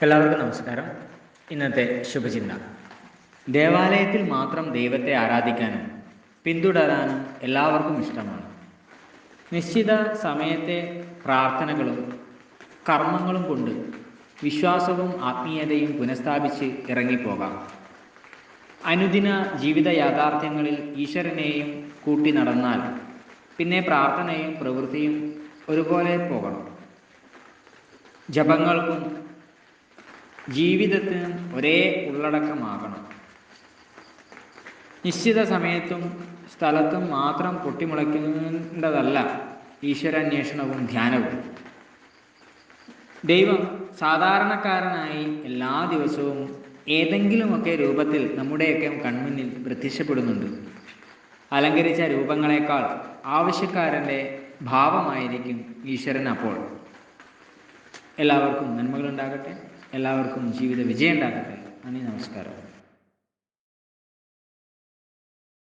എല്ലാവർക്കും നമസ്കാരം. ഇന്നത്തെ ശുഭചിന്ത: ദേവാലയത്തിൽ മാത്രം ദൈവത്തെ ആരാധിക്കാനും പിന്തുടരാനും എല്ലാവർക്കും ഇഷ്ടമാണ്. നിശ്ചിത സമയത്തെ പ്രാർത്ഥനകളും കർമ്മങ്ങളും കൊണ്ട് വിശ്വാസവും ആത്മീയതയും പുനഃസ്ഥാപിച്ച് ഇറങ്ങിപ്പോകാം. അനുദിന ജീവിത യാഥാർത്ഥ്യങ്ങളിൽ ഈശ്വരനെയും കൂട്ടി നടന്നാൽ പിന്നെ പ്രാർത്ഥനയും പ്രവൃത്തിയും ഒരുപോലെ പോകണം. ജപങ്ങൾക്കും ജീവിതത്തിനും ഒരേ ഉള്ളടക്കമാകണം. നിശ്ചിത സമയത്തും സ്ഥലത്തും മാത്രം പൊട്ടിമുളയ്ക്കേണ്ടതല്ല ഈശ്വരാന്വേഷണവും ധ്യാനവും. ദൈവം സാധാരണക്കാരനായി എല്ലാ ദിവസവും ഏതെങ്കിലുമൊക്കെ രൂപത്തിൽ നമ്മുടെയൊക്കെ കൺമുന്നിൽ പ്രത്യക്ഷപ്പെടുന്നുണ്ട്. അലങ്കരിച്ച രൂപങ്ങളെക്കാൾ ആവശ്യക്കാരൻ്റെ ഭാവമായിരിക്കും ഈശ്വരൻ അപ്പോൾ. എല്ലാവർക്കും നന്മകളുണ്ടാകട്ടെ. എല്ലാവർക്കും ജീവിത വിജയം ഉണ്ടാകട്ടെ. നന്ദി, നമസ്കാരം.